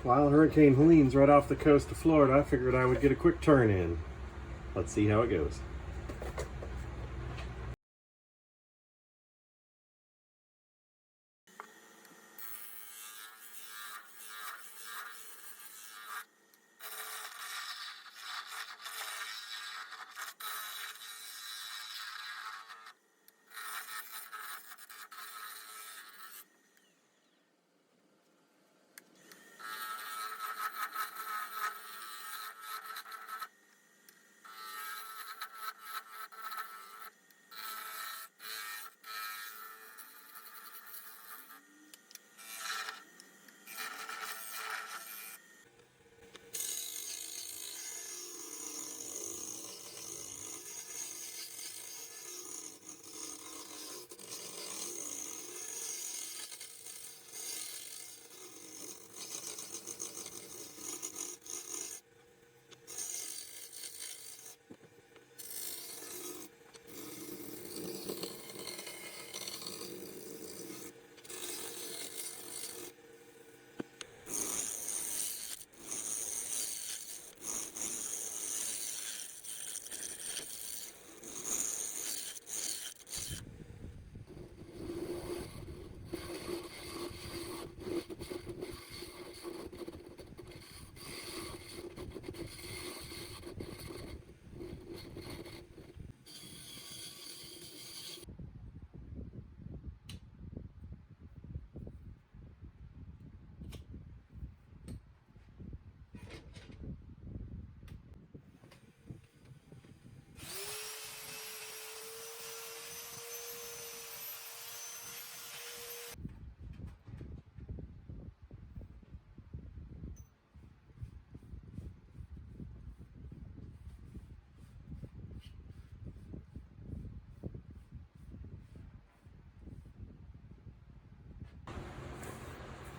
While Hurricane Helene's right off the coast of Florida, I figured I would get a quick turn in. Let's see how it goes.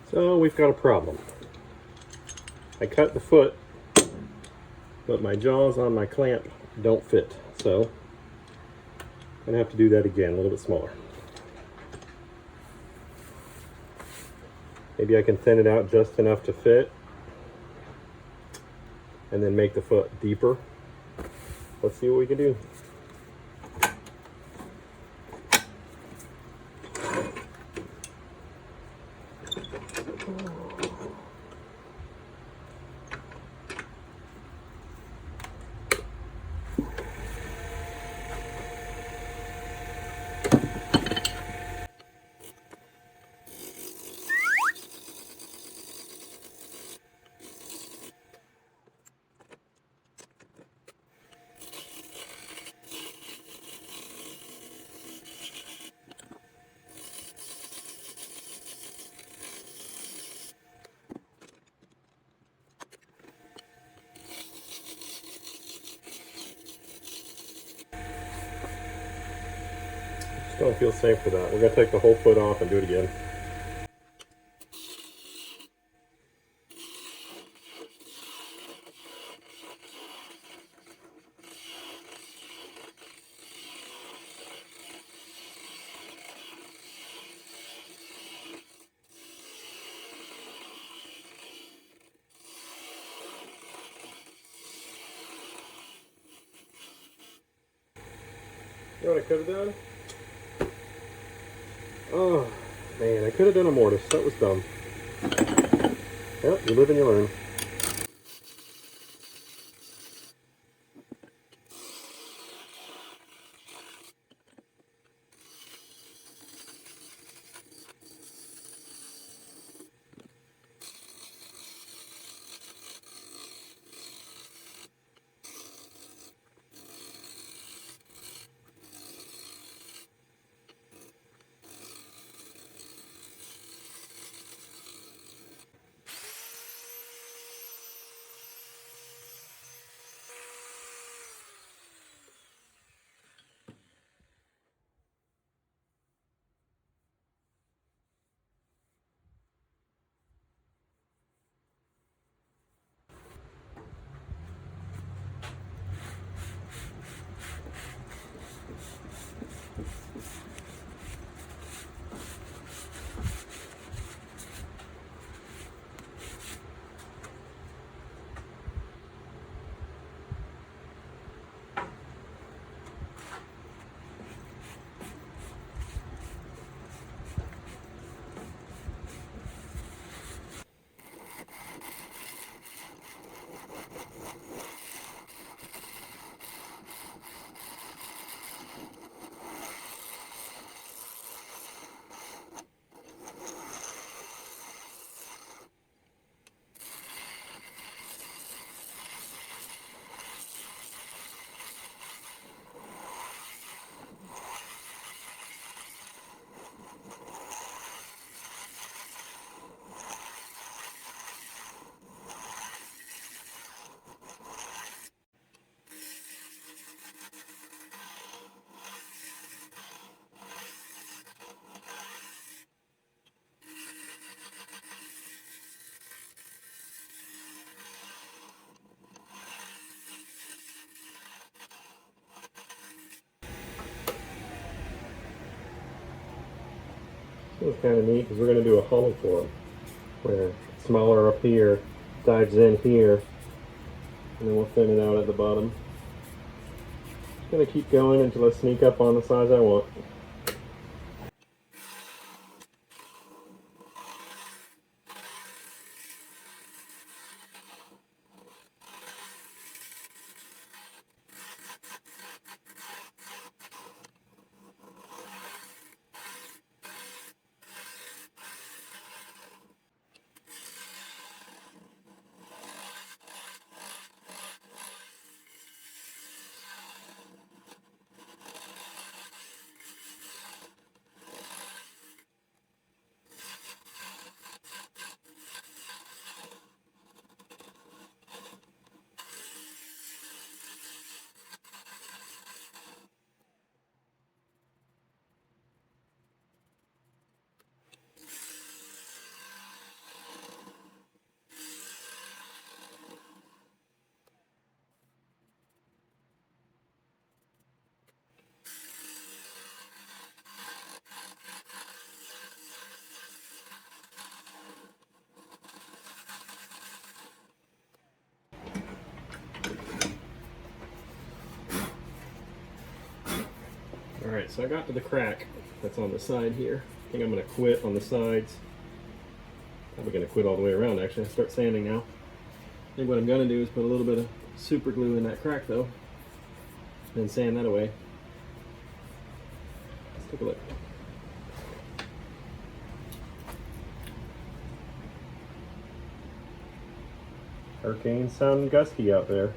So we've got a problem. I cut the foot, but my jaws on my clamp don't fit. So I'm gonna have to do that again, a little bit smaller. Maybe I can thin it out just enough to fit and then make the foot deeper. Let's see what we can do. Don't feel safe for that. We're going to take the whole foot off and do it again. You know what I could have done? Oh, man, I could have done a mortise. That was dumb. Yep, you live and you learn. It's kind of neat because we're going to do a hollow for it, where it's smaller up here, dives in here, and then we'll thin it out at the bottom. Just going to keep going until I sneak up on the size I want. Alright, so I got to the crack that's on the side here. I think I'm going to quit on the sides. Probably going to quit all the way around actually. I start sanding now. I think what I'm going to do is put a little bit of super glue in that crack though, then sand that away. Let's take a look. Hurricanes sound gusty out there.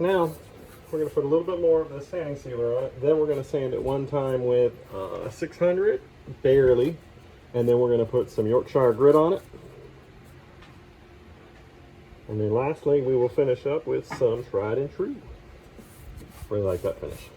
Now, we're going to put a little bit more of the sanding sealer on it. Then we're going to sand it one time with 600, barely. And then we're going to put some Yorkshire grit on it. And then lastly, we will finish up with some tried and true. Really like that finish.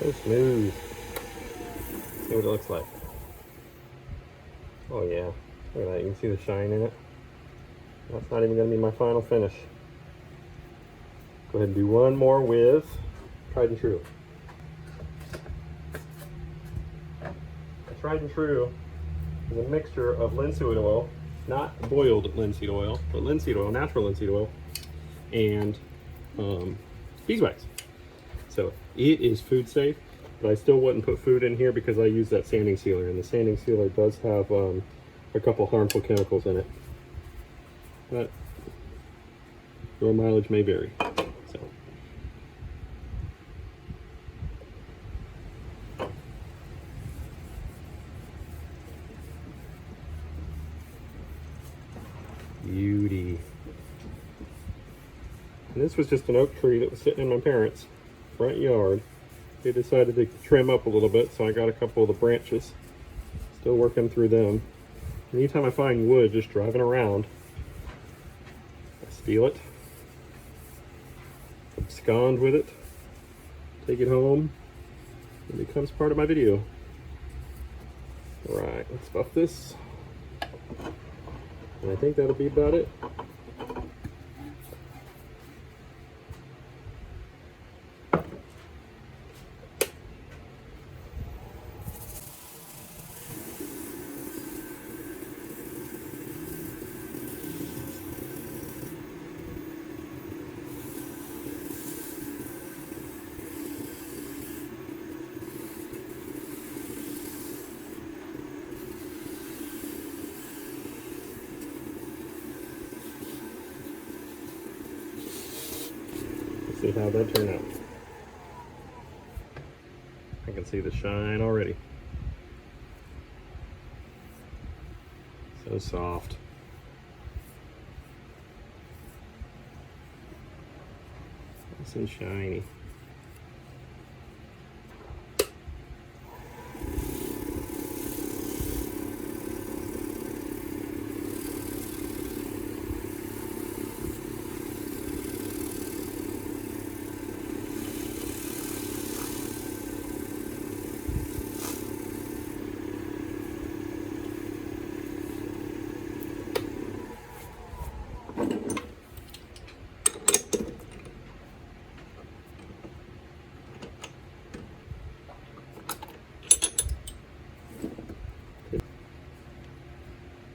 So smooth. See what it looks like. Oh yeah, look at that, you can see the shine in it. That's not even gonna be my final finish. Go ahead and do one more with Tried and True. Tried and True is a mixture of linseed oil, not boiled linseed oil, but linseed oil, natural linseed oil, and beeswax. So it is food safe, but I still wouldn't put food in here because I use that sanding sealer, and the sanding sealer does have a couple harmful chemicals in it. But your mileage may vary. So. Beauty. And this was just an oak tree that was sitting in my parents' front yard. They decided to trim up a little bit, so I got a couple of the branches. Still working through them. Anytime I find wood just driving around, I steal it, abscond with it, take it home, and it becomes part of my video. Alright, let's buff this. And I think that'll be about it. See how that turned out. I can see the shine already. So soft. Nice and shiny.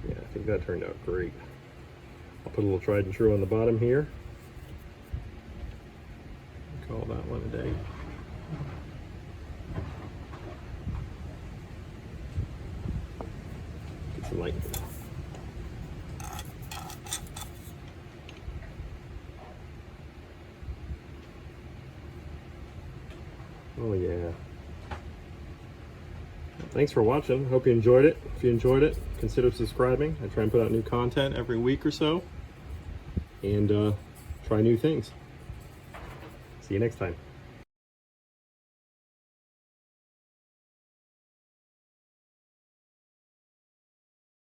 I think that turned out great. I'll put a little Tried and True on the bottom here. Call that one a day. Get some light. Oh yeah. Thanks for watching. Hope you enjoyed it. If you enjoyed it, consider subscribing. I try and put out new content every week or so, and try new things. See you next time.